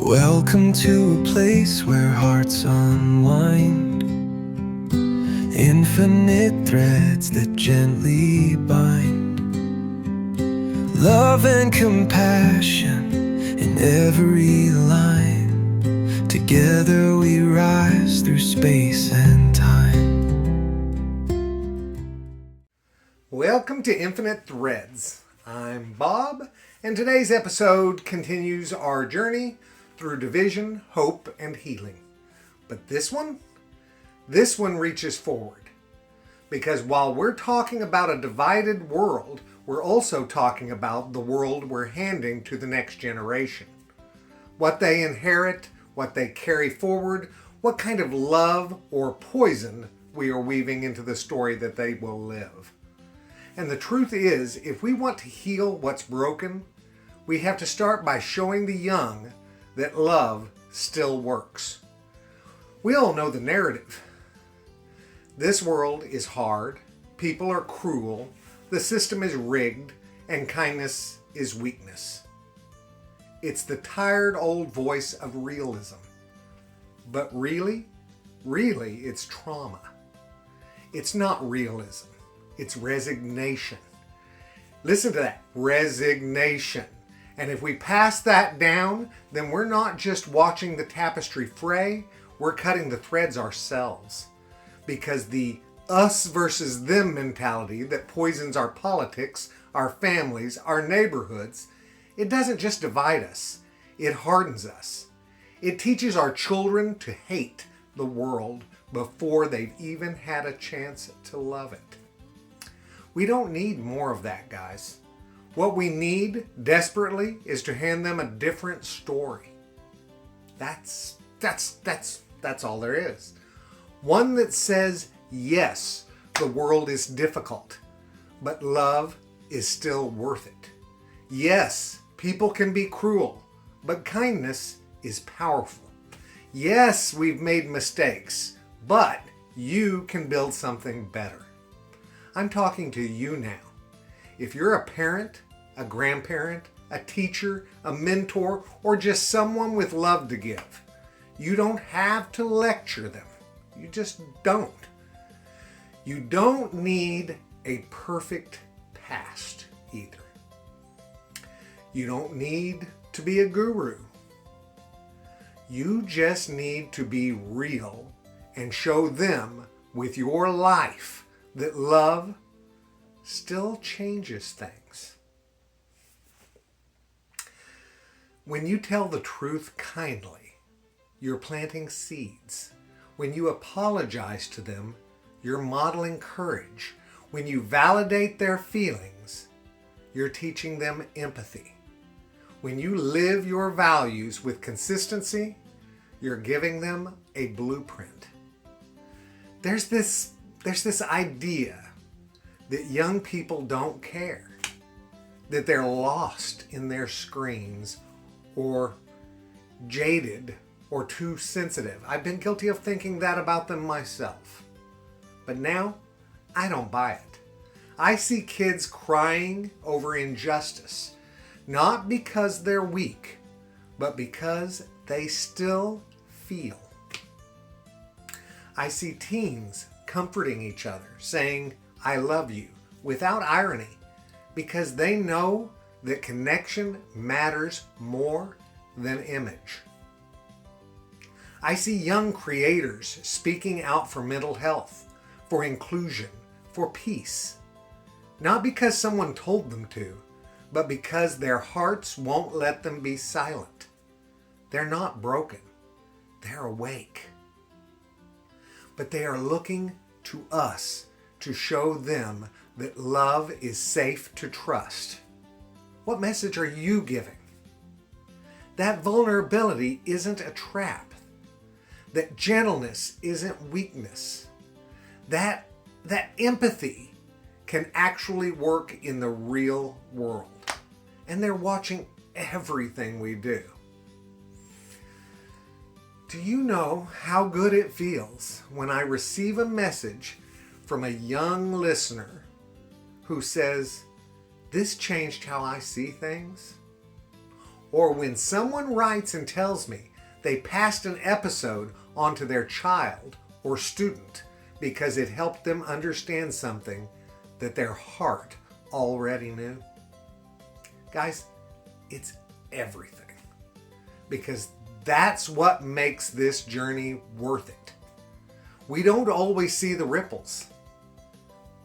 Welcome to a place where hearts unwind, infinite threads that gently bind, love and compassion in every line. Together we rise through space and time. Welcome to Infinite Threads. I'm Bob, and today's episode continues our journey through division, hope, and healing. But this one reaches forward. Because while we're talking about a divided world, we're also talking about the world we're handing to the next generation. What they inherit, what they carry forward, what kind of love or poison we are weaving into the story that they will live. And the truth is, if we want to heal what's broken, we have to start by showing the young that love still works. We all know the narrative. This world is hard, people are cruel, the system is rigged, and kindness is weakness. It's the tired old voice of realism. But really, it's trauma. It's not realism. It's resignation. Listen to that, resignation. And if we pass that down, then we're not just watching the tapestry fray, we're cutting the threads ourselves. Because the us versus them mentality that poisons our politics, our families, our neighborhoods, it doesn't just divide us, it hardens us. It teaches our children to hate the world before they've even had a chance to love it. We don't need more of that, guys. What we need desperately is to hand them a different story. That's all there is. One that says, yes, the world is difficult, but love is still worth it. Yes, people can be cruel, but kindness is powerful. Yes, we've made mistakes, but you can build something better. I'm talking to you now. If you're a parent, a grandparent, a teacher, a mentor, or just someone with love to give, you don't have to lecture them. You just don't. You don't need a perfect past either. You don't need to be a guru. You just need to be real and show them with your life that love still changes things. When you tell the truth kindly, you're planting seeds. When you apologize to them, you're modeling courage. When you validate their feelings, you're teaching them empathy. When you live your values with consistency, you're giving them a blueprint. There's this idea that young people don't care, that they're lost in their screens or jaded or too sensitive. I've been guilty of thinking that about them myself. But now, I don't buy it. I see kids crying over injustice, not because they're weak, but because they still feel. I see teens comforting each other, saying, I love you, without irony, because they know that connection matters more than image. I see young creators speaking out for mental health, for inclusion, for peace, not because someone told them to, but because their hearts won't let them be silent. They're not broken, they're awake. But they are looking to us to show them that love is safe to trust. What message are you giving? That vulnerability isn't a trap. That gentleness isn't weakness. That empathy can actually work in the real world. And they're watching everything we do. Do you know how good it feels when I receive a message from a young listener who says, "This changed how I see things"? or when someone writes and tells me they passed an episode onto their child or student because it helped them understand something that their heart already knew. Guys, it's everything. Because that's what makes this journey worth it. We don't always see the ripples,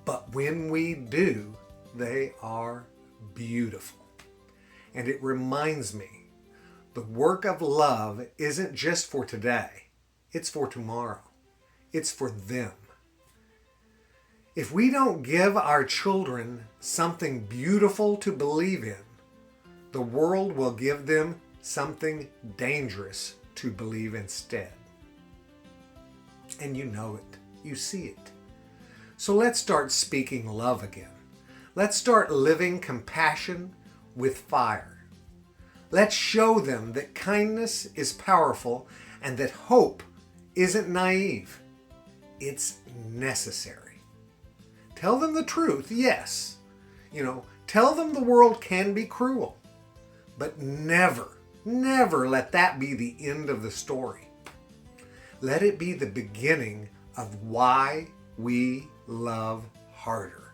but when we do, they are beautiful. And it reminds me, the work of love isn't just for today, it's for tomorrow. It's for them. If we don't give our children something beautiful to believe in, the world will give them something dangerous to believe instead. And you know it. You see it. So let's start speaking love again. Let's start living compassion with fire. Let's show them that kindness is powerful and that hope isn't naive. It's necessary. Tell them the truth, yes. Tell them the world can be cruel. But never let that be the end of the story. Let it be the beginning of why we love harder.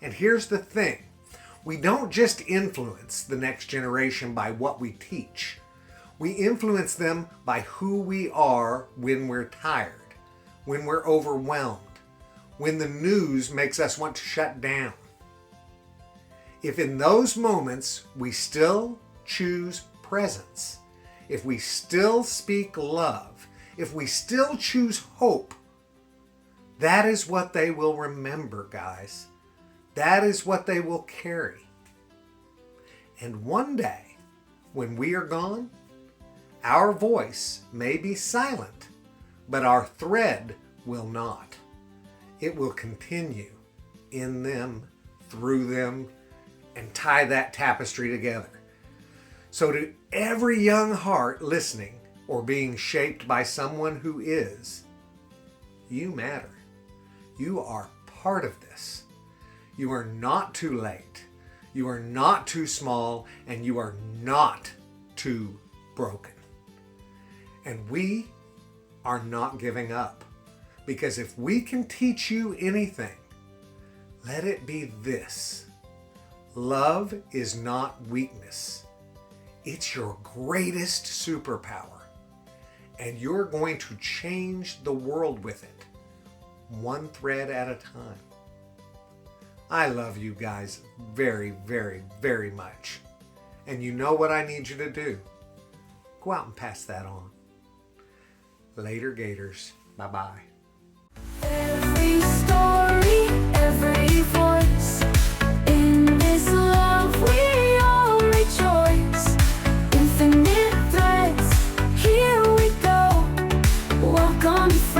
And here's the thing. We don't just influence the next generation by what we teach. We influence them by who we are when we're tired, when we're overwhelmed, when the news makes us want to shut down. If in those moments we still choose presence, if we still speak love, if we still choose hope, that is what they will remember, guys. That is what they will carry. And one day, when we are gone, our voice may be silent, but our thread will not. It will continue in them, through them, and tie that tapestry together. So to every young heart listening or being shaped by someone who is, you matter. You are part of this. You are not too late. You are not too small, and you are not too broken. And we are not giving up. Because if we can teach you anything, let it be this. Love is not weakness. It's your greatest superpower. And you're going to change the world with it, one thread at a time. I love you guys very, very, very much. And you know what I need you to do. Go out and pass that on. Later, Gators. Bye-bye. Every story, every voice, in this love we all rejoice. Infinite threads, here we go. Welcome, friends.